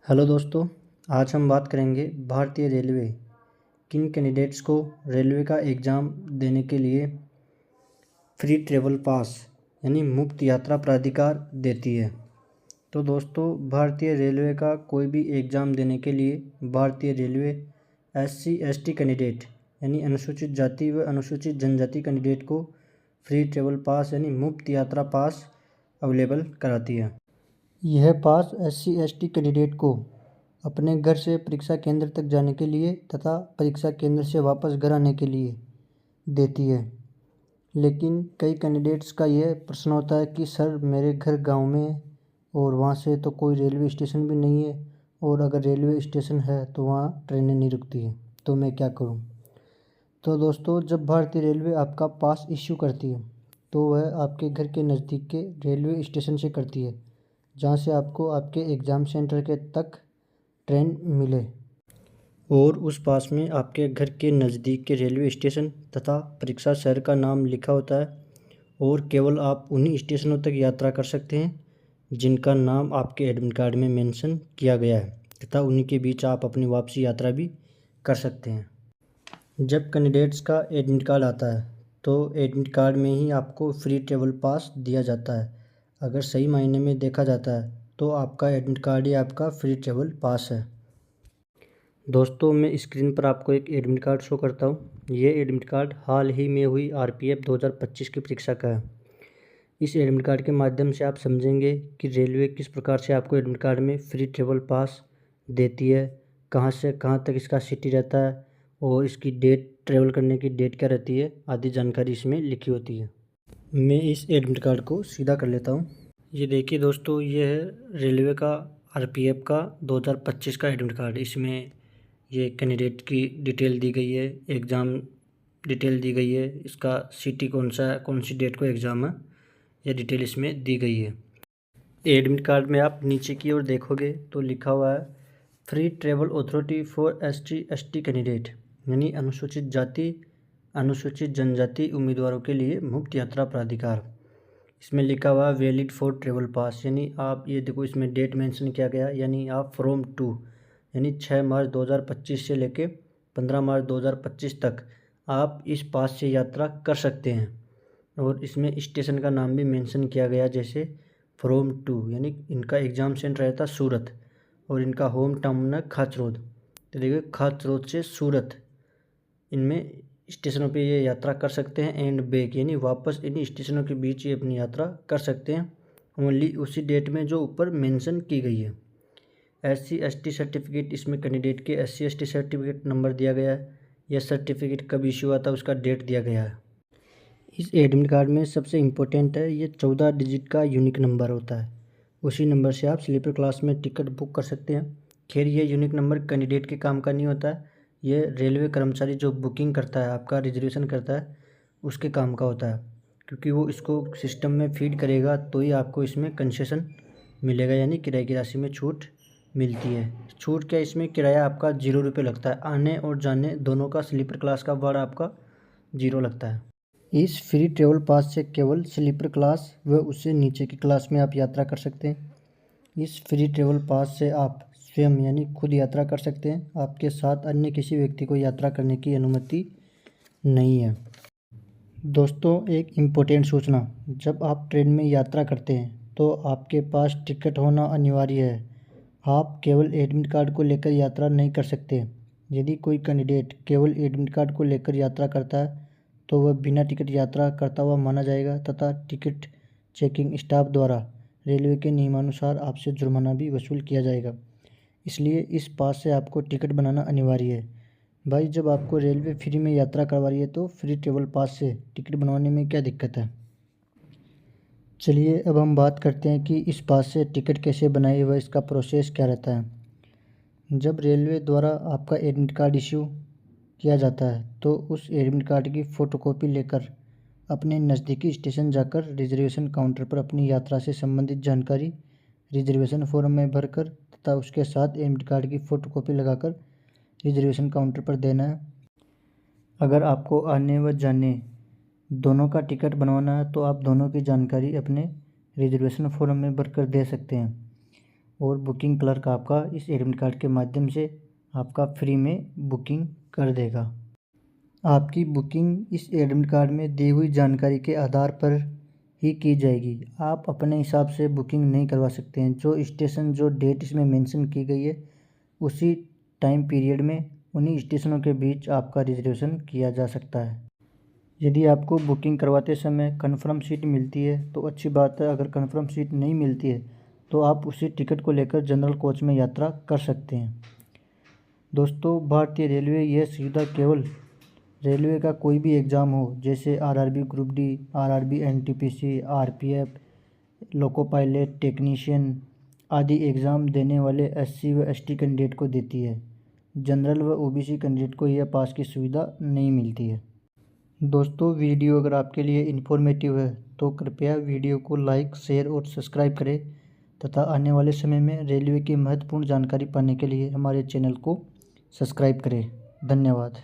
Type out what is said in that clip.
Hello दोस्तों, आज हम बात करेंगे भारतीय रेलवे किन कैंडिडेट्स को रेलवे का एग्ज़ाम देने के लिए फ्री ट्रेवल पास यानी मुफ्त यात्रा प्राधिकार देती है। तो दोस्तों, भारतीय रेलवे का कोई भी एग्ज़ाम देने के लिए भारतीय रेलवे SC/ST कैंडिडेट यानी अनुसूचित जाति व अनुसूचित जनजाति कैंडिडेट को फ्री ट्रेवल पास यानी मुफ्त यात्रा पास अवेलेबल कराती है। यह पास SC/ST कैंडिडेट को अपने घर से परीक्षा केंद्र तक जाने के लिए तथा परीक्षा केंद्र से वापस घर आने के लिए देती है। लेकिन कई कैंडिडेट्स का यह प्रश्न होता है कि सर, मेरे घर गांव में है और वहां से तो कोई रेलवे स्टेशन भी नहीं है, और अगर रेलवे स्टेशन है तो वहां ट्रेनें नहीं रुकती है, तो मैं क्या करूं। तो दोस्तों, जब भारतीय रेलवे आपका पास इश्यू करती है तो वह आपके घर के नज़दीक के रेलवे स्टेशन से करती है, जहां से आपको आपके एग्ज़ाम सेंटर के तक ट्रेन मिले, और उस पास में आपके घर के नज़दीक के रेलवे स्टेशन तथा परीक्षा शहर का नाम लिखा होता है, और केवल आप उन्हीं स्टेशनों तक यात्रा कर सकते हैं जिनका नाम आपके एडमिट कार्ड में मेंशन किया गया है, तथा उन्हीं के बीच आप अपनी वापसी यात्रा भी कर सकते हैं। जब कैंडिडेट्स का एडमिट कार्ड आता है तो एडमिट कार्ड में ही आपको फ्री ट्रेवल पास दिया जाता है। अगर सही मायने में देखा जाता है तो आपका एडमिट कार्ड ही आपका फ्री ट्रेवल पास है। दोस्तों, मैं स्क्रीन पर आपको एक एडमिट कार्ड शो करता हूँ। ये एडमिट कार्ड हाल ही में हुई RPF 2025 की परीक्षा का है। इस एडमिट कार्ड के माध्यम से आप समझेंगे कि रेलवे किस प्रकार से आपको एडमिट कार्ड में फ्री ट्रेवल पास देती है, कहाँ से कहाँ तक इसका सिटी रहता है, और इसकी डेट, ट्रेवल करने की डेट क्या रहती है, आदि जानकारी इसमें लिखी होती है। मैं इस एडमिट कार्ड को सीधा कर लेता हूँ। ये देखिए दोस्तों, ये है रेलवे का RPF का 2025 का एडमिट कार्ड। इसमें ये कैंडिडेट की डिटेल दी गई है, एग्ज़ाम डिटेल दी गई है, इसका सिटी कौन सा है, कौन सी डेट को एग्ज़ाम है, ये डिटेल इसमें दी गई है। एडमिट कार्ड में आप नीचे की ओर देखोगे तो लिखा हुआ है free travel authority for SC/ST candidate, यानी अनुसूचित जाति अनुसूचित जनजाति उम्मीदवारों के लिए मुफ्त यात्रा प्राधिकार। इसमें लिखा हुआ है वैलिड फॉर ट्रेवल पास, यानी आप ये देखो, इसमें डेट मेंशन किया गया, यानी आप फ्रॉम टू यानी 6 मार्च 2025 से लेके 15 मार्च 2025 तक आप इस पास से यात्रा कर सकते हैं। और इसमें स्टेशन का नाम भी मेंशन किया गया, जैसे फ्रॉम टू, यानी इनका एग्ज़ाम सेंटर रहता सूरत और इनका होम टाउन है खाचरोद। तो देखिए, खाचरोद से सूरत, इनमें स्टेशनों पे ये यात्रा कर सकते हैं, एंड बैक यानी वापस इन स्टेशनों के बीच ये अपनी यात्रा कर सकते हैं, ओनली उसी डेट में जो ऊपर मेंशन की गई है। SC/ST सर्टिफिकेट, इसमें कैंडिडेट के SC/ST सर्टिफिकेट नंबर दिया गया है, यह सर्टिफिकेट कब इशू हुआ था उसका डेट दिया गया है। इस एडमिट कार्ड में सबसे इम्पोर्टेंट है, ये 14 डिजिट का यूनिक नंबर होता है। उसी नंबर से आप स्लीपर क्लास में टिकट बुक कर सकते हैं। खैर, ये यूनिक नंबर कैंडिडेट के काम का नहीं होता है, ये रेलवे कर्मचारी जो बुकिंग करता है, आपका रिजर्वेशन करता है, उसके काम का होता है, क्योंकि वो इसको सिस्टम में फीड करेगा तो ही आपको इसमें कंसेशन मिलेगा, यानी किराए की राशि में छूट मिलती है। छूट क्या, इसमें किराया आपका 0 रुपये लगता है, आने और जाने दोनों का, स्लीपर क्लास का भाड़ा आपका 0 लगता है। इस फ्री ट्रेवल पास से केवल स्लीपर क्लास व उससे नीचे की क्लास में आप यात्रा कर सकते हैं। इस फ्री ट्रेवल पास से आप स्वयं यानी खुद यात्रा कर सकते हैं, आपके साथ अन्य किसी व्यक्ति को यात्रा करने की अनुमति नहीं है। दोस्तों, एक इम्पोर्टेंट सूचना, जब आप ट्रेन में यात्रा करते हैं तो आपके पास टिकट होना अनिवार्य है। आप केवल एडमिट कार्ड को लेकर यात्रा नहीं कर सकते। यदि कोई कैंडिडेट केवल एडमिट कार्ड को लेकर यात्रा करता है तो वह बिना टिकट यात्रा करता हुआ माना जाएगा, तथा टिकट चेकिंग स्टाफ द्वारा रेलवे के नियमानुसार आपसे जुर्माना भी वसूल किया जाएगा। इसलिए इस पास से आपको टिकट बनाना अनिवार्य है। भाई, जब आपको रेलवे फ्री में यात्रा करवा रही है तो फ्री ट्रेवल पास से टिकट बनवाने में क्या दिक्कत है। चलिए, अब हम बात करते हैं कि इस पास से टिकट कैसे बनाए व इसका प्रोसेस क्या रहता है। जब रेलवे द्वारा आपका एडमिट कार्ड इश्यू किया जाता है तो उस एडमिट कार्ड की फ़ोटोकॉपी लेकर अपने नज़दीकी स्टेशन जाकर रिजर्वेशन काउंटर पर अपनी यात्रा से संबंधित जानकारी रिजर्वेशन फॉर्म में भरकर तथा उसके साथ एडमिट कार्ड की फ़ोटोकॉपी लगाकर रिजर्वेशन काउंटर पर देना है। अगर आपको आने व जाने दोनों का टिकट बनवाना है तो आप दोनों की जानकारी अपने रिजर्वेशन फॉर्म में भरकर दे सकते हैं। और बुकिंग क्लर्क आपका इस एडमिट कार्ड के माध्यम से आपका फ्री में बुकिंग कर देगा। आपकी बुकिंग इस एडमिट कार्ड में दी हुई जानकारी के आधार पर ही की जाएगी। आप अपने हिसाब से बुकिंग नहीं करवा सकते हैं। जो स्टेशन जो डेट इसमें मेंशन की गई है उसी टाइम पीरियड में उन्हीं स्टेशनों के बीच आपका रिजर्वेशन किया जा सकता है। यदि आपको बुकिंग करवाते समय कन्फर्म सीट मिलती है तो अच्छी बात है। अगर कन्फर्म सीट नहीं मिलती है तो आप उसी टिकट को लेकर जनरल कोच में यात्रा कर सकते हैं। दोस्तों, भारतीय रेलवे यह सुविधा केवल रेलवे का कोई भी एग्ज़ाम हो, जैसे RRB group D, RRB NTPC, RPF, loco pilot, technician आदि एग्ज़ाम देने वाले एससी व एसटी कैंडिडेट को देती है। जनरल व ओबीसी कैंडिडेट को यह पास की सुविधा नहीं मिलती है। दोस्तों, वीडियो अगर आपके लिए इन्फॉर्मेटिव है तो कृपया वीडियो को लाइक, शेयर और सब्सक्राइब करें तथा आने वाले समय में रेलवे की महत्वपूर्ण जानकारी पाने के लिए हमारे चैनल को सब्सक्राइब करें। धन्यवाद।